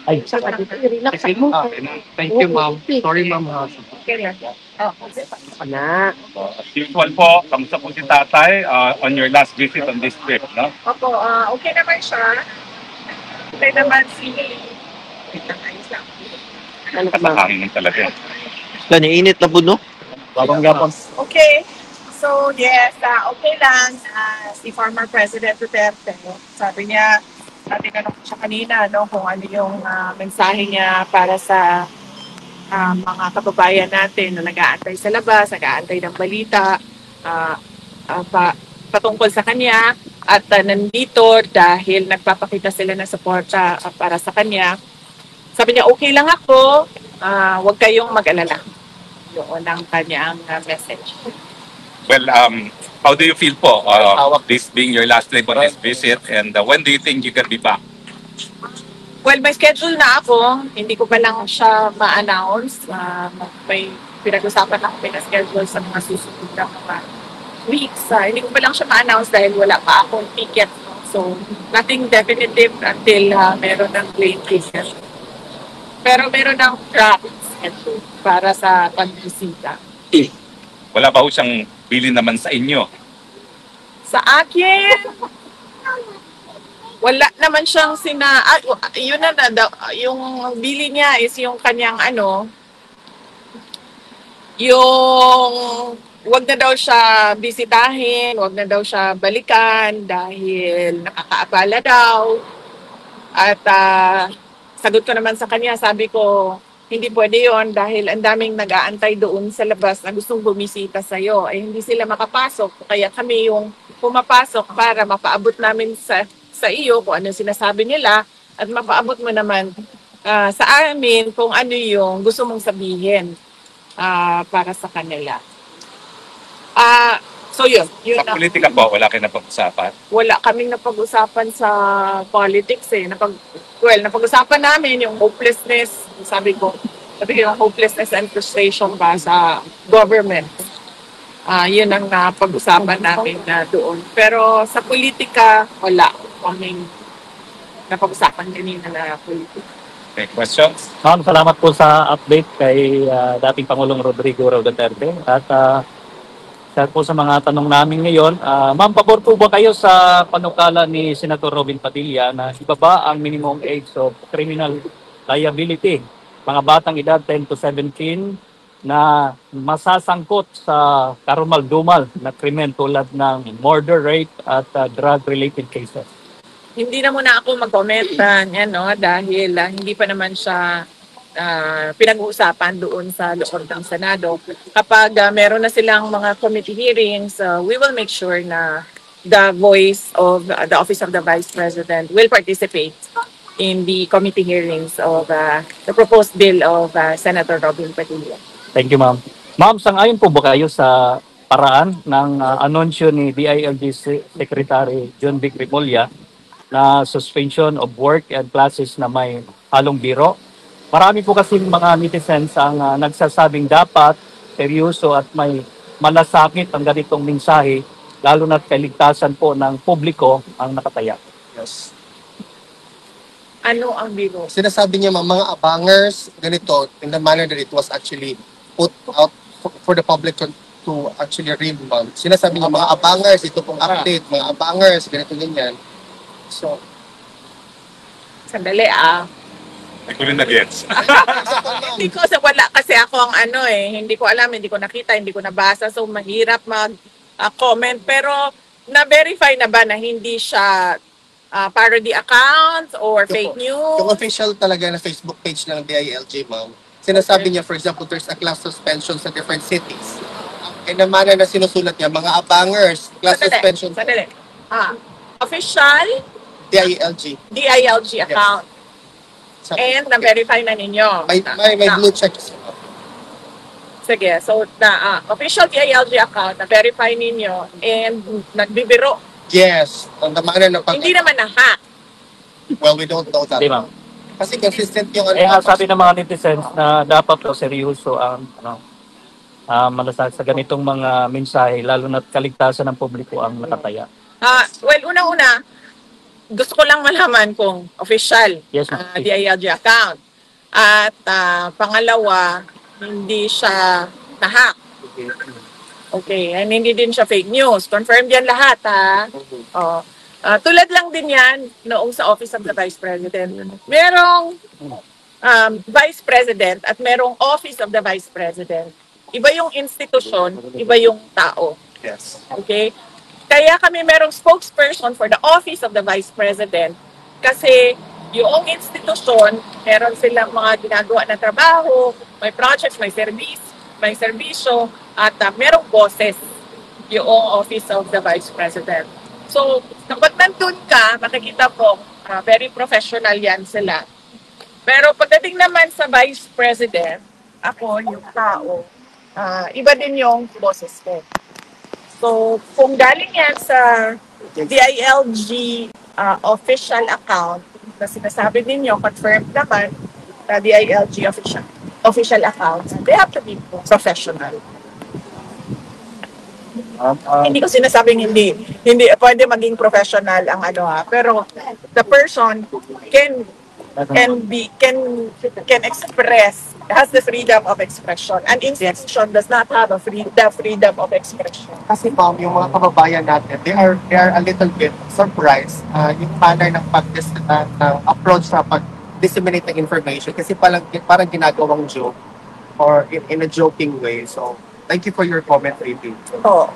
Ay, Relax okay mo. Thank you, ma'am. Sorry, ma'am. na. As usual po, kamusta po si tatay on your last visit on this trip, no? Opo, okay naman siya. Okay naman si... Ano ka ba? Nakahangin talaga. Init na po, no? Babang-gapang. Okay. So, yes, okay lang. Si former President Duterte, sabi niya, tinanong ko siya kanina, no, kung ano yung mensahe niya para sa mga kababayan natin na nag-aantay sa labas, nag-aantay ng balita, patungkol sa kanya. At nandito dahil nagpapakita sila ng suporta para sa kanya. Sabi niya, okay lang ako, huwag kayong mag-alala. Yun ang kanyang message. Well, how do you feel po this being your last trip on this visit, and when do you think you can be back? Well, may schedule na ako. Hindi ko pa lang siya ma-announce. May pinag-usapan ako schedule sa mga susunod na mga weeks. Hindi ko pa lang siya ma-announce dahil wala pa akong ticket. So, nothing definitive until meron ng plane ticket. Pero meron ng traffic schedule para sa pagbisita. Wala pa ho siyang bilin naman sa inyo? Sa akin, wala naman siyang yun na yung bili niya is yung kanyang yung wag na daw siya bisitahin, wag na daw siya balikan dahil nakakaabala daw. At sagot ko naman sa kanya, sabi ko, hindi pwede yon dahil ang daming nag-aantay doon sa labas na gustong bumisita sa'yo. Ay hindi sila makapasok. Kaya kami yung pumapasok para mapaabot namin sa iyo kung ano sinasabi nila at mapaabot mo naman sa amin kung ano yung gusto mong sabihin para sa kanila. So yun Sa politika po, wala kayo napag-usapan? Wala kaming napag-usapan sa politics eh. Napag-usapan namin yung hopelessness, sabi ko yung hopelessness and frustration ba sa government. Yun ang napag-usapan namin na doon. Pero sa politika, wala kaming napag-usapan kanina na politika. Okay, questions? Ma'am, salamat po sa update kay dating Pangulong Rodrigo Duterte. At sa po sa mga tanong namin ngayon, ma'am, pabor po ba kayo sa panukala ni Senator Robin Padilla na ibaba ang minimum age of criminal liability? Mga batang edad 10 to 17 na masasangkot sa karumal-dumal na krimen tulad ng murder, rape at drug-related cases. Hindi na muna ako mag-comment dahil hindi pa naman siya pinag-uusapan doon sa loob ng Senado. Kapag meron na silang mga committee hearings, we will make sure na the voice of the Office of the Vice President will participate in the committee hearings of the proposed bill of Senator Robin Padilla. Thank you, ma'am. Ma'am, sang-ayon po ba kayo sa paraan ng anunsyo ni DILG Secretary John Vic Remulla na suspension of work and classes na may halong biro? Marami po kasi mga netizens ang nagsasabing dapat seryoso at may malasakit ang ganitong mensahe, lalo na't kaligtasan po ng publiko ang nakataya. Yes. Ano ang biro? Sinasabi niya mga abangers, ganito, in the manner that it was actually put out for the public to actually read, ma'am. Sinasabi niya mga abangers, ito pong update, mga abangers, ganito ganyan. So, Sandali Hindi ko rin na-gets. Hindi ko, wala kasi ako ang hindi ko alam, hindi ko nakita, hindi ko nabasa, so mahirap mag-comment. Pero na-verify na ba na hindi siya parody account or fake news? Yung official talaga na Facebook page ng DILG, ma'am, sinasabi niya, for example, there's a class suspension sa different cities. In the manner na sinusulat niya, mga abangers, class suspension. Sandali. Official DILG account. Yes. And na-verify na ninyo. May blue checks. Sige, so official DILG account, na-verify ninyo and nagbibiro. Yes. On the manner na Hindi naman na-hack. Well, we don't know that. Di, ma'am. Kasi consistent yung sabi ng mga netizens na dapat po seryoso ang malasakit sa ganitong mga mensahe, lalo na't kaligtasan ng publiko ang nakataya. Well, unang-una, gusto ko lang malaman kung official Yes, ma'am. DILG account. At pangalawa, hindi siya na-hack. Okay, and hindi din siya fake news. Confirm yan lahat, ha? Oh. Tulad lang din yan noong sa Office of the Vice President. Merong Vice President at merong Office of the Vice President. Iba yung institusyon, iba yung tao. Yes. Okay? Kaya kami merong spokesperson for the Office of the Vice President kasi yung institusyon, meron silang mga ginagawa na trabaho, may projects, may serbisyo, at merong bosses yung Office of the Vice President. So, kapag nandun ka, makikita po, very professional yan sila. Pero pagdating naman sa Vice President, ako, yung tao, iba din yung boses ko. So, kung galing yan sa DILG official account, na sinasabi ninyo, confirmed naman na DILG official accounts, they have to be professional. Hindi ko sinasabing hindi pwede maging professional ang pero the person can express, has the freedom of expression. An institution does not have the freedom of expression. Kasi ma'am, yung mga kababayan natin, they are a little bit surprised yung manner ng ng approach sa pag-disseminate ng information kasi parang ginagawang joke or in a joking way. So, thank you for your comment, Ricky. Oh.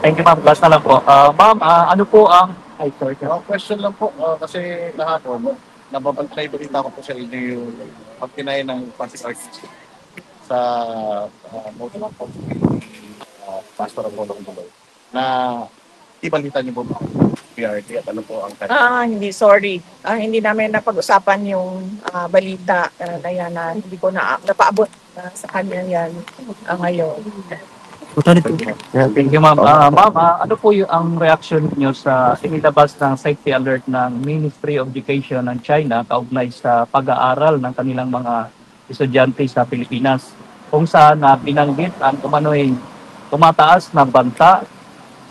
Thank you, ma'am. Last na lang po. Ma'am, ano po ang... Ay, sorry. Question lang po, kasi kahapon, nababantay balita ko po sa inyo yung pagkinay ng pag-arts sa motion of Pastor Apollo Dubai na ibalita niyo po ba PRT at ano po ang Hindi, sorry. Hindi namin napag-usapan yung balita na yan na hindi ko napaabot sa kanya yan ngayon. Thank you, ma'am. Ma'am, ano po yung ang reaction niyo sa inilabas ng safety alert ng Ministry of Education ng China kaugnay sa pag-aaral ng kanilang mga estudyante sa Pilipinas kung saan binanggit ang umano'y tumataas na banta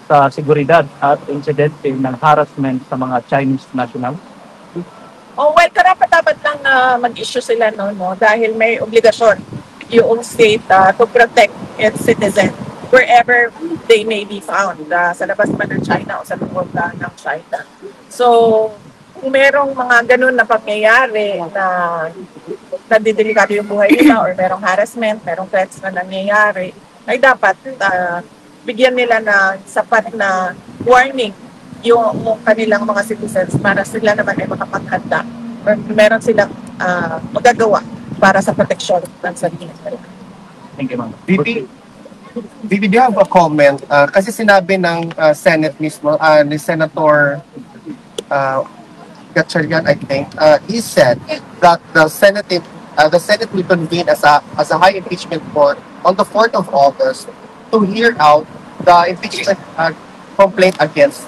sa seguridad at insidente ng harassment sa mga Chinese national? Oh, well, karapat-dapat lang mag-issue sila no, dahil may obligasyon yung state to protect its citizens wherever they may be found, sa labas man ng China o sa loob ng China. So, kung merong mga ganun na pangyayari na nadidelikado yung buhay nila or merong harassment, merong threats na nangyayari, ay dapat bigyan nila ng sapat na warning yung kanilang mga citizens para sila naman ay makapaghanda or meron silang magagawa para sa proteksyon ng sarili nila. Thank you, ma'am. Vivi, do you have a comment? Kasi sinabi ng Senate mismo, ni Senator Gatchalian, I think, he said that the Senate will convene as a high impeachment court on the 4th of August to hear out the impeachment complaint against.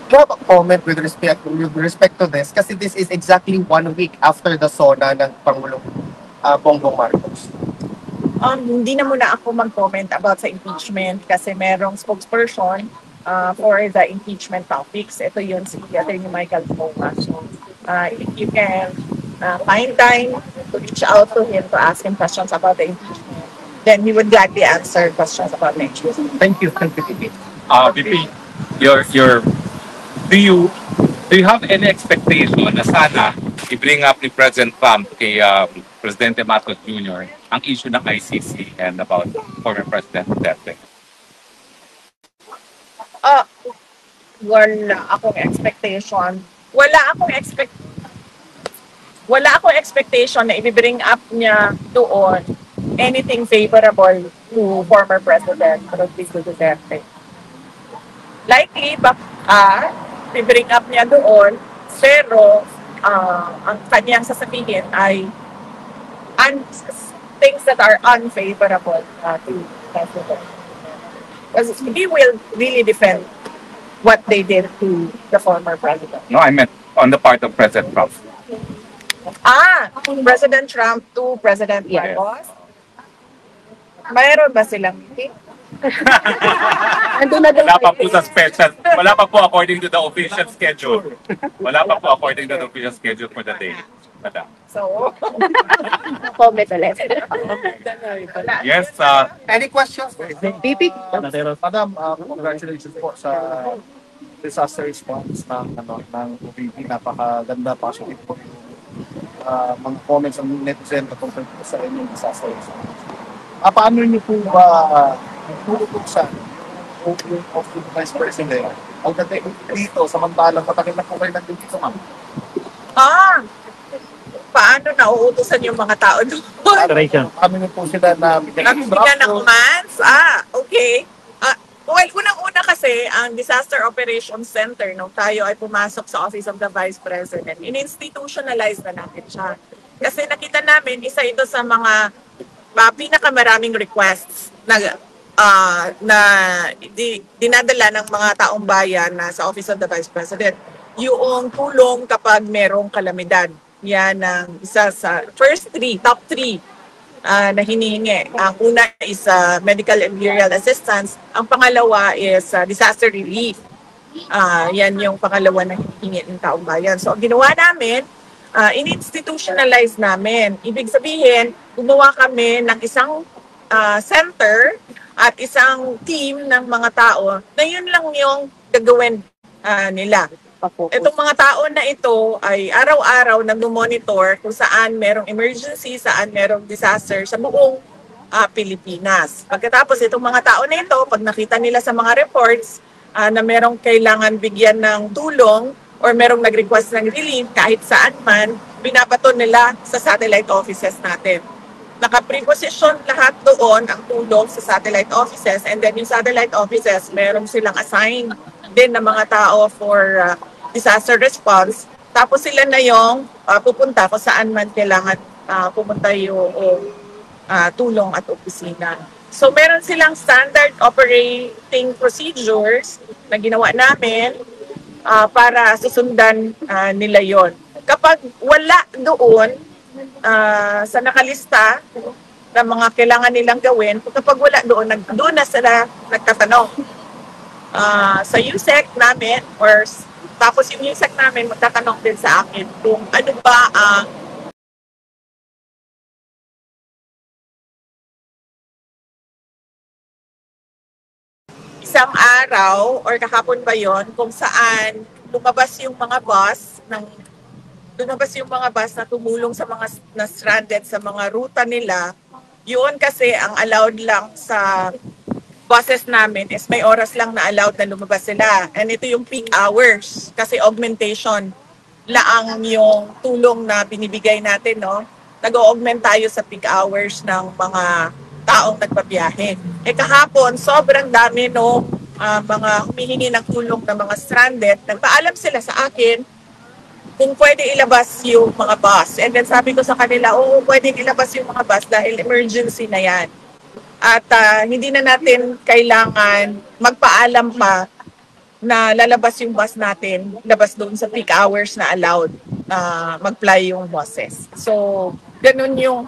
Do you have a comment with respect to this? Kasi this is exactly 1 week after the SONA ng Pangulong Bongbong Marcos. Hindi na muna ako mag-comment about sa impeachment kasi merong spokesperson for the impeachment topics. Ito yun si Atty. Michael Poma. So, if you can find time to reach out to him to ask him questions about the impeachment, then he would gladly answer questions about the impeachment. Thank you, Vivi. VP, do you have any expectation na sana i-bring up ni President Trump kay Presidente Marcos Jr. ang issue ng ICC and about former President Duterte? Wala akong expectation. Wala akong expectation na i-bring up niya doon anything favorable to former President Rodrigo Duterte. Likely, i-bring up niya doon, pero ang kanyang sasabihin ay things that are unfavorable to President. Because he will really defend what they did to the former president. No, I meant on the part of President Trump. President Trump to President Marcos? Mayroon ba silang meeting? Nandun na daw Wala pa po kayo. sa special. Wala pa po according to the official schedule. Wala pa po according to the official schedule for the day. Wala. So, Comment ulit. Yes, Any questions? Pipi. Madam, congratulations po sa disaster response ng OVP. Napakaganda, positive po yung mga comments ng netizen patungkol po sa inyong disaster response. Paano niyo po ba tutulungan yung Office of the Vice President pagdating dito samantalang matagal na po kayo nandito, ma'am? paano nauutosan yung mga tao doon? Operation. Paano niyo po sila na Nagbigyan ng commands? Okay. Well, unang-una kasi, ang Disaster Operations Center, nung tayo ay pumasok sa Office of the Vice President, in-institutionalize na natin siya. Kasi nakita namin, isa ito sa mga pinakamaraming requests na dinadala ng mga taong bayan na sa Office of the Vice President. Yung tulong kapag merong kalamidad. Yan ang isa sa top three na hinihingi. Ang una is medical and burial assistance. Ang pangalawa is disaster relief. Yan yung pangalawa na hinihingi ng taong bayan. So, ang ginawa namin, in-institutionalize namin. Ibig sabihin, gumawa kami ng isang center at isang team ng mga tao na yun lang yung gagawin nila. Itong mga tao na ito ay araw-araw nag-monitor kung saan merong emergency, saan merong disaster sa buong Pilipinas. Pagkatapos itong mga tao na ito, pag nakita nila sa mga reports na merong kailangan bigyan ng tulong or merong nag-request ng relief kahit saan man, binabato nila sa satellite offices natin. Naka-preposition lahat doon ang tulong sa satellite offices, and then yung satellite offices, meron silang assigned din ng mga tao for disaster response. Tapos sila na yung pupunta kung saan man kailangan pumunta yung tulong at opisina. So meron silang standard operating procedures na ginawa namin para susundan nila yon. Kapag wala doon sa nakalista na mga kailangan nilang gawin, kapag wala doon na sila nagtatanong. Sa USEC namin, or tapos yung USEC namin magtatanong din sa akin kung ano ba ang isang araw or kahapon ba yon kung saan lumabas yung mga bus na tumulong sa mga na stranded sa mga ruta nila. Yun kasi ang allowed lang sa buses namin is may oras lang na allowed na lumabas sila. And ito yung peak hours kasi augmentation laang yung tulong na binibigay natin, no? Nag-augment tayo sa peak hours ng mga taong nagpabiyahe. Kahapon, sobrang dami no mga humihingi ng tulong ng mga stranded. Nagpaalam sila sa akin kung pwede ilabas yung mga bus. And then sabi ko sa kanila, oo, pwede ilabas yung mga bus dahil emergency na yan. At hindi na natin kailangan magpaalam pa na lalabas yung bus natin, labas doon sa peak hours na allowed mag-fly yung buses. So, ganun yung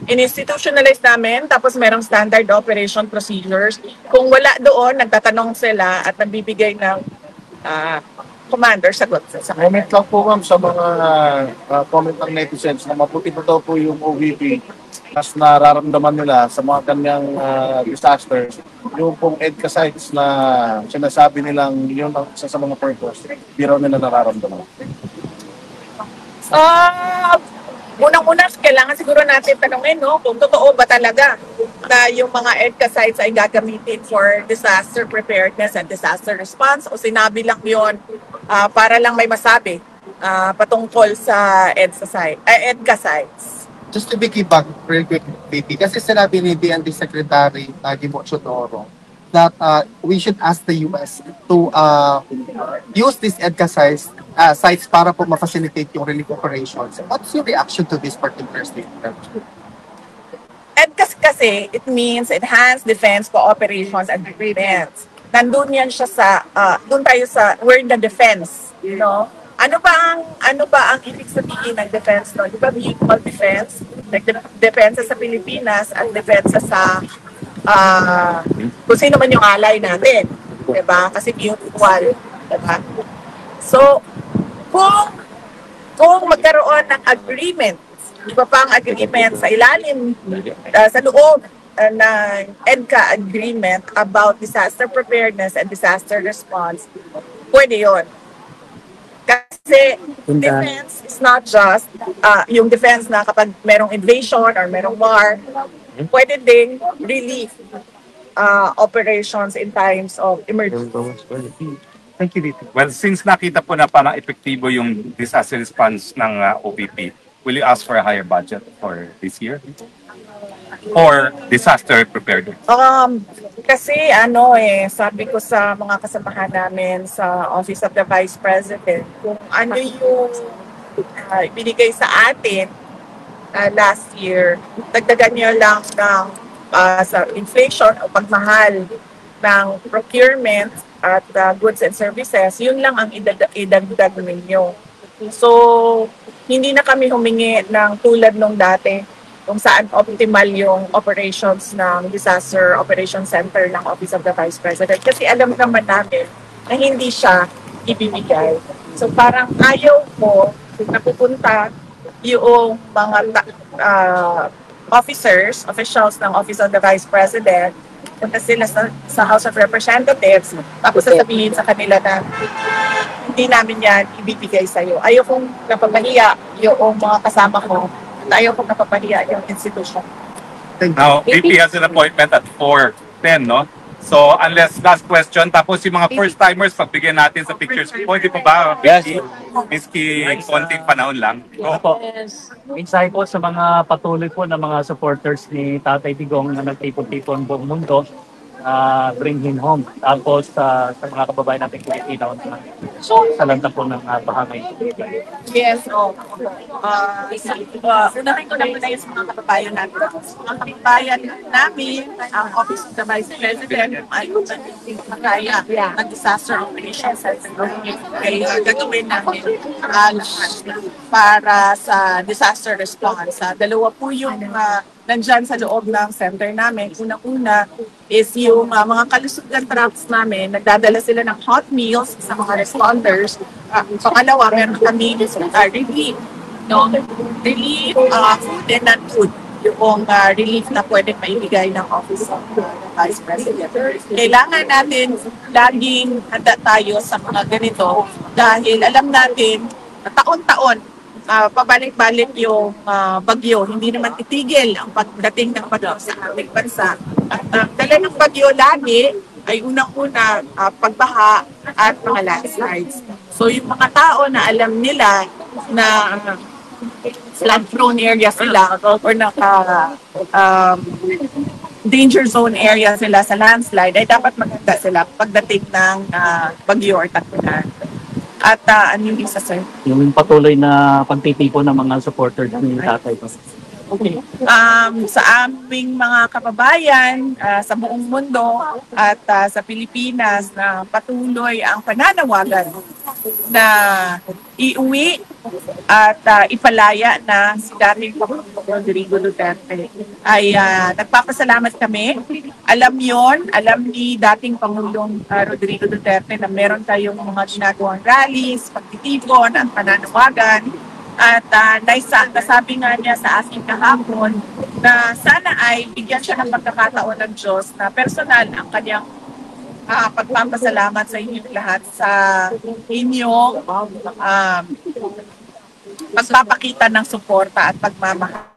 in-institutionalize namin, tapos merong standard operation procedures. Kung wala doon, nagtatanong sila at nagbibigay ng commander, sagot sa Comment lang po, ma'am, sa mga comment ng netizens na mabuti pa daw po yung OVP as nararamdaman nila sa mga kanyang disasters. Yung pong EDCA sites na sinasabi nilang yun ang isa sa mga purpose, di raw nila nararamdaman. Unang-una, kailangan siguro natin tanongin, no, kung totoo ba talaga na yung mga EDCA sites ay gagamitin for disaster preparedness and disaster response, o sinabi lang yun para lang may masabi patungkol sa EDCA sites. Just to piggyback real quick, Baby, kasi sinabi ni DND Secretary Gimo Chodoro that we should ask the US to use these EDCA sites para po ma-facilitate yung relief operations. What's your reaction to this particular statement? EDCA kasi, it means Enhanced Defense Cooperations and Preparedness. Nandun yan siya sa, doon tayo sa word na defense, you know? Ano ba ang ibig sabihin ng defense, no? Di ba mutual defense? Like depensa sa Pilipinas at depensa sa kung sino man yung ally natin. Diba? Kasi mutual. Diba? So, kung magkaroon ng agreement, iba pang agreement sa ilalim, sa loob ng EDCA agreement about disaster preparedness and disaster response, pwede yun. Kasi defense is not just yung defense na kapag merong invasion or merong war, pwede ding relief operations in times of emergency. Thank you, Dito. Well, since nakita po na parang epektibo yung disaster response ng OVP, will you ask for a higher budget for this year? Or disaster preparedness? Kasi sabi ko sa mga kasamahan namin sa Office of the Vice President, kung ano yung binigay sa atin last year, dagdagan nyo lang ng sa inflation o pagmahal ng procurement at goods and services, yun lang ang idagdag ninyo. So, hindi na kami humingi ng tulad nung dati kung saan optimal yung operations ng Disaster Operations Center ng Office of the Vice President. Kasi alam naman namin na hindi siya ibibigay. So parang ayaw ko na pupunta yung mga officials ng Office of the Vice President, punta sila sa House of Representatives, tapos sasabihin sa kanila na hindi namin yan ibibigay sa'yo. Ayaw kong napapahiya yung mga kasama ko. Ayaw kong napapahiya yung institution. Now, VP has an appointment at 4:10, no? So, unless last question, tapos yung mga first-timers, pagbigyan natin sa pictures. Pwede pa ba? Yes. Miski konting panahon lang. Opo. Insight po sa mga patuloy po na mga supporters ni Tatay Digong na nagtipon-tipon buong mundo, bring him home. Tapos sa mga kababayan natin Pilipino na salanta po ng bahangay. Yes, unahin ko na muna yung mga kababayan natin. Mga kababayan namin, ang Office of the Vice President, ay magkaya ng Disaster Operations Center. Kaya gagawin namin lahat para sa disaster response. Dalawa po yung nandyan sa loob ng center namin. Una-una is yung mga kalusugan trucks namin. Nagdadala sila ng hot meals sa mga responders. Pangalawa, meron kami relief. No? Relief, food and non-food. Yung relief na pwede maibigay ng Office of the Vice President. Kailangan natin laging handa tayo sa mga ganito dahil alam natin na taon-taon pabalik-balik yung bagyo. Hindi naman titigil ang pagdating ng bagyo sa aming bansa. At dala ng bagyo lagi ay unang-una pagbaha at mga landslides. So yung mga tao na alam nila na flood-prone area sila or danger zone area sila sa landslide, ay dapat maganda sila pagdating ng bagyo or tagpunan. At ano yung isa, sir? Yung patuloy na pagtitipon ng mga supporters ni Tatay. Okay. Sa aming mga kababayan sa buong mundo at sa Pilipinas na patuloy ang pananawagan na iuwi at ipalaya na si dating Pangulong Rodrigo Duterte ay nagpapasalamat kami. Alam ni dating Pangulong Rodrigo Duterte na meron tayong mga ginagawang rallies, pagtitipon at pananawagan. At nasabi nga niya sa akin kahapon na sana ay bigyan siya ng pagkakataon ng Diyos na personal ang kanyang pagpapasalamat sa inyong lahat sa inyong pagpapakita ng suporta at pagmamahal